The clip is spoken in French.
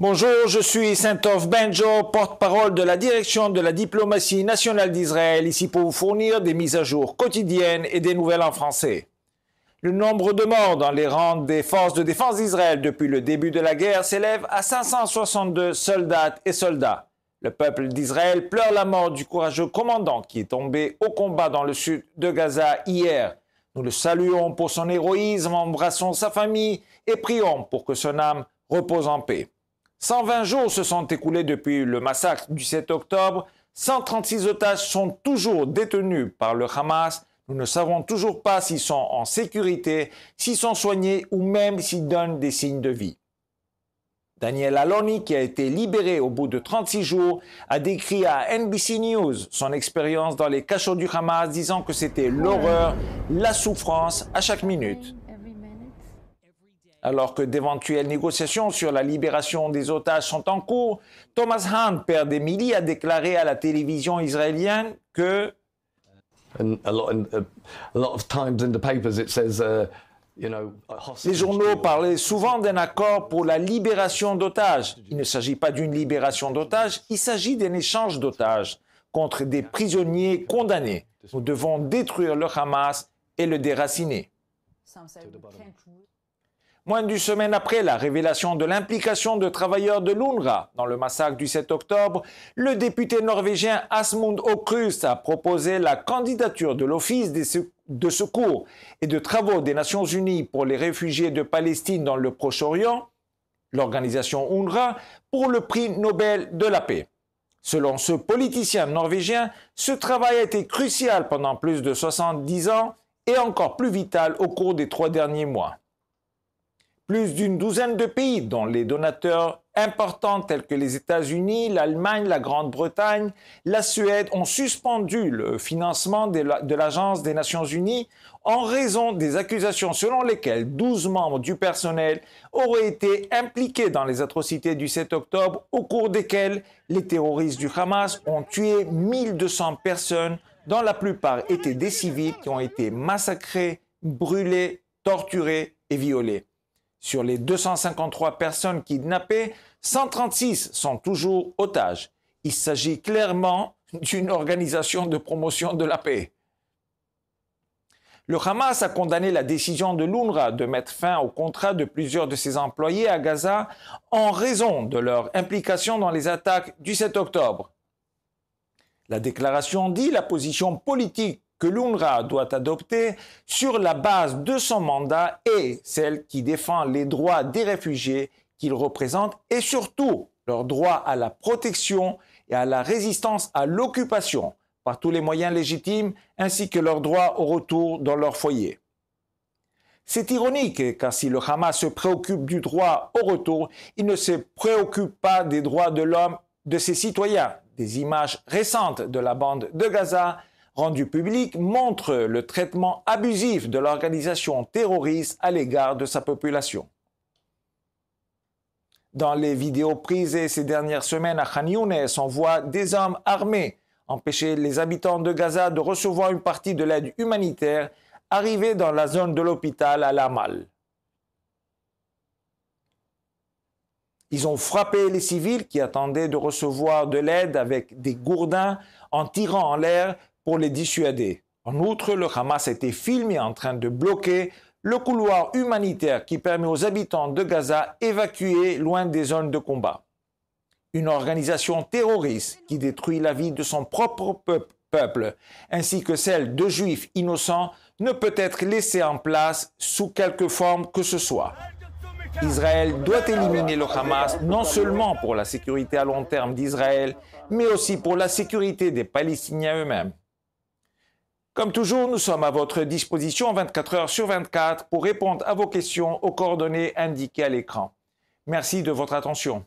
Bonjour, je suis Saint-Off Benjo, porte-parole de la direction de la diplomatie nationale d'Israël, ici pour vous fournir des mises à jour quotidiennes et des nouvelles en français. Le nombre de morts dans les rangs des forces de défense d'Israël depuis le début de la guerre s'élève à 562 soldates et soldats. Le peuple d'Israël pleure la mort du courageux commandant qui est tombé au combat dans le sud de Gaza hier. Nous le saluons pour son héroïsme, embrassons sa famille et prions pour que son âme repose en paix. 120 jours se sont écoulés depuis le massacre du 7 octobre. 136 otages sont toujours détenus par le Hamas. Nous ne savons toujours pas s'ils sont en sécurité, s'ils sont soignés ou même s'ils donnent des signes de vie. Daniel Aloni, qui a été libéré au bout de 36 jours, a décrit à NBC News son expérience dans les cachots du Hamas, disant que c'était l'horreur, la souffrance à chaque minute. Alors que d'éventuelles négociations sur la libération des otages sont en cours, Thomas Hahn, père d'Emily, a déclaré à la télévision israélienne que les journaux parlaient souvent d'un accord pour la libération d'otages. Il ne s'agit pas d'une libération d'otages, il s'agit d'un échange d'otages contre des prisonniers condamnés. Nous devons détruire le Hamas et le déraciner. Moins d'une semaine après la révélation de l'implication de travailleurs de l'UNRWA dans le massacre du 7 octobre, le député norvégien Asmund Aukrust a proposé la candidature de l'Office de secours et de travaux des Nations Unies pour les réfugiés de Palestine dans le Proche-Orient, l'organisation UNRWA, pour le prix Nobel de la paix. Selon ce politicien norvégien, ce travail a été crucial pendant plus de 70 ans et encore plus vital au cours des 3 derniers mois. Plus d'une douzaine de pays, dont les donateurs importants tels que les États-Unis, l'Allemagne, la Grande-Bretagne, la Suède, ont suspendu le financement de l'Agence des Nations Unies en raison des accusations selon lesquelles 12 membres du personnel auraient été impliqués dans les atrocités du 7 octobre, au cours desquelles les terroristes du Hamas ont tué 1200 personnes, dont la plupart étaient des civils qui ont été massacrés, brûlés, torturés et violés. Sur les 253 personnes kidnappées, 136 sont toujours otages. Il s'agit clairement d'une organisation de promotion de la paix. Le Hamas a condamné la décision de l'UNRWA de mettre fin au contrat de plusieurs de ses employés à Gaza en raison de leur implication dans les attaques du 7 octobre. La déclaration dit la position politique que l'UNRWA doit adopter sur la base de son mandat et celle qui défend les droits des réfugiés qu'il représente et surtout leur droit à la protection et à la résistance à l'occupation par tous les moyens légitimes ainsi que leur droit au retour dans leur foyer. C'est ironique car si le Hamas se préoccupe du droit au retour, il ne se préoccupe pas des droits de l'homme de ses citoyens. Des images récentes de la bande de Gaza rendu public, montre le traitement abusif de l'organisation terroriste à l'égard de sa population. Dans les vidéos prises ces dernières semaines à Khan Younes, on voit des hommes armés empêcher les habitants de Gaza de recevoir une partie de l'aide humanitaire arrivée dans la zone de l'hôpital à Al-Amal. Ils ont frappé les civils qui attendaient de recevoir de l'aide avec des gourdins en tirant en l'air pour les dissuader. En outre, le Hamas a été filmé en train de bloquer le couloir humanitaire qui permet aux habitants de Gaza d'évacuer loin des zones de combat. Une organisation terroriste qui détruit la vie de son propre peuple, ainsi que celle de juifs innocents, ne peut être laissée en place sous quelque forme que ce soit. Israël doit éliminer le Hamas non seulement pour la sécurité à long terme d'Israël, mais aussi pour la sécurité des Palestiniens eux-mêmes. Comme toujours, nous sommes à votre disposition 24 heures sur 24 pour répondre à vos questions aux coordonnées indiquées à l'écran. Merci de votre attention.